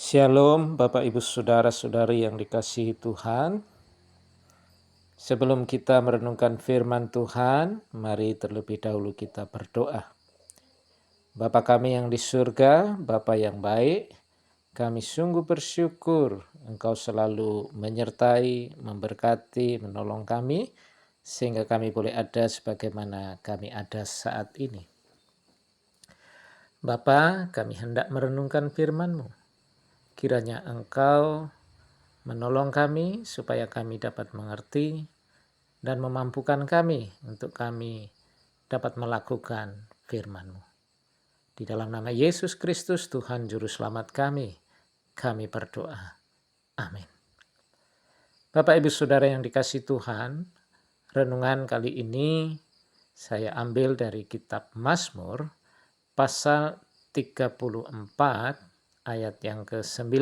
Shalom Bapak Ibu Saudara-saudari yang dikasihi Tuhan. Sebelum kita merenungkan firman Tuhan, mari terlebih dahulu kita berdoa. Bapa kami yang di surga, Bapa yang baik, kami sungguh bersyukur Engkau selalu menyertai, memberkati, menolong kami, sehingga kami boleh ada sebagaimana kami ada saat ini. Bapa, kami hendak merenungkan firman-Mu. Kiranya Engkau menolong kami supaya kami dapat mengerti dan memampukan kami untuk kami dapat melakukan firman-Mu. Di dalam nama Yesus Kristus Tuhan Juru Selamat kami berdoa. Amin. Bapak Ibu Saudara yang dikasihi Tuhan, renungan kali ini saya ambil dari kitab Mazmur pasal 34 ayat yang ke-9.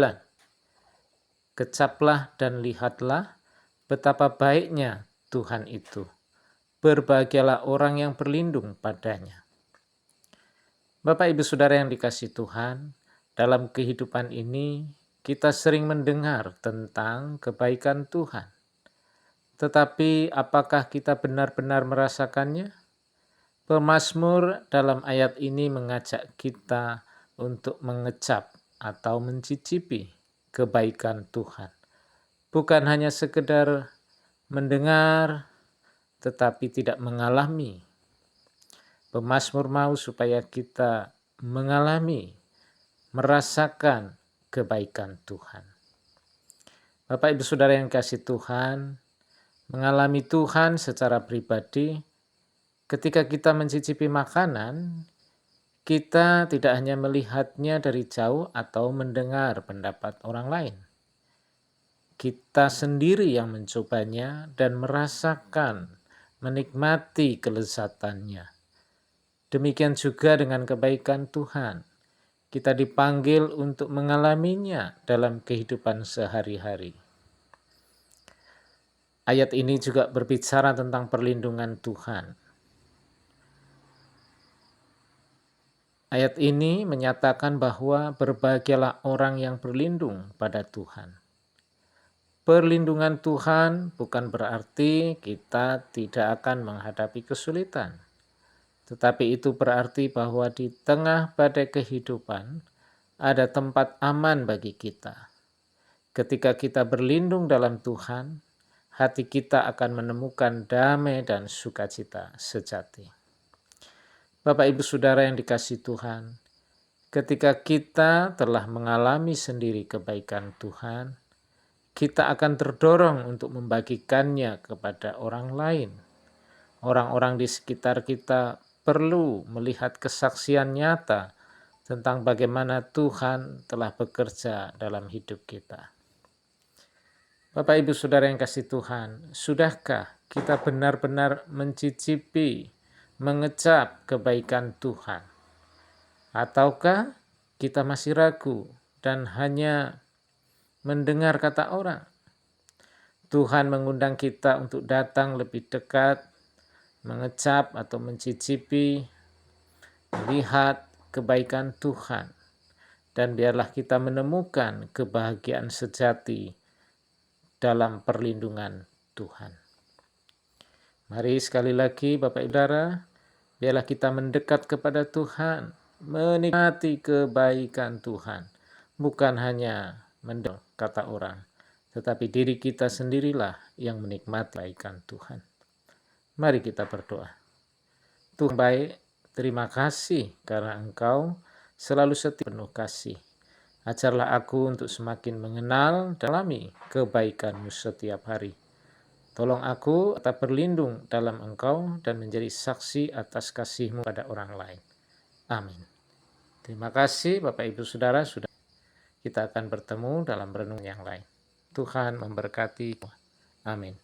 Kecaplah dan lihatlah betapa baiknya Tuhan itu. Berbahagialah orang yang berlindung padanya. Bapak Ibu Saudara yang dikasihi Tuhan, dalam kehidupan ini kita sering mendengar tentang kebaikan Tuhan. Tetapi apakah kita benar-benar merasakannya? Pemazmur dalam ayat ini mengajak kita untuk mengecap atau mencicipi kebaikan Tuhan. Bukan hanya sekedar mendengar, tetapi tidak mengalami. Pemazmur mau supaya kita mengalami, merasakan kebaikan Tuhan. Bapak Ibu Saudara yang kasih Tuhan, mengalami Tuhan secara pribadi, ketika kita mencicipi makanan, kita tidak hanya melihatnya dari jauh atau mendengar pendapat orang lain. Kita sendiri yang mencobanya dan merasakan, menikmati kelezatannya. Demikian juga dengan kebaikan Tuhan. Kita dipanggil untuk mengalaminya dalam kehidupan sehari-hari. Ayat ini juga berbicara tentang perlindungan Tuhan. Ayat ini menyatakan bahwa berbahagialah orang yang berlindung pada Tuhan. Perlindungan Tuhan bukan berarti kita tidak akan menghadapi kesulitan. Tetapi itu berarti bahwa di tengah badai kehidupan ada tempat aman bagi kita. Ketika kita berlindung dalam Tuhan, hati kita akan menemukan damai dan sukacita sejati. Bapak Ibu Saudara yang dikasihi Tuhan, ketika kita telah mengalami sendiri kebaikan Tuhan, kita akan terdorong untuk membagikannya kepada orang lain. Orang-orang di sekitar kita perlu melihat kesaksian nyata tentang bagaimana Tuhan telah bekerja dalam hidup kita. Bapak Ibu Saudara yang kasih Tuhan, sudahkah kita benar-benar mencicipi, mengecap kebaikan Tuhan? Ataukah kita masih ragu dan hanya mendengar kata orang? Tuhan mengundang kita untuk datang lebih dekat, mengecap atau mencicipi, melihat kebaikan Tuhan. Dan biarlah kita menemukan kebahagiaan sejati dalam perlindungan Tuhan. Mari sekali lagi Bapak Ibu Saudara, biarlah kita mendekat kepada Tuhan, menikmati kebaikan Tuhan. Bukan hanya mendengar kata orang, tetapi diri kita sendirilah yang menikmati kebaikan Tuhan. Mari kita berdoa. Tuhan baik, terima kasih karena Engkau selalu setia penuh kasih. Ajarlah aku untuk semakin mengenal dan alami kebaikan-Mu setiap hari. Tolong aku tetap berlindung dalam Engkau dan menjadi saksi atas kasih-Mu pada orang lain. Amin. Terima kasih Bapak Ibu Saudara, sudah kita akan bertemu dalam renungan yang lain. Tuhan memberkati. Amin.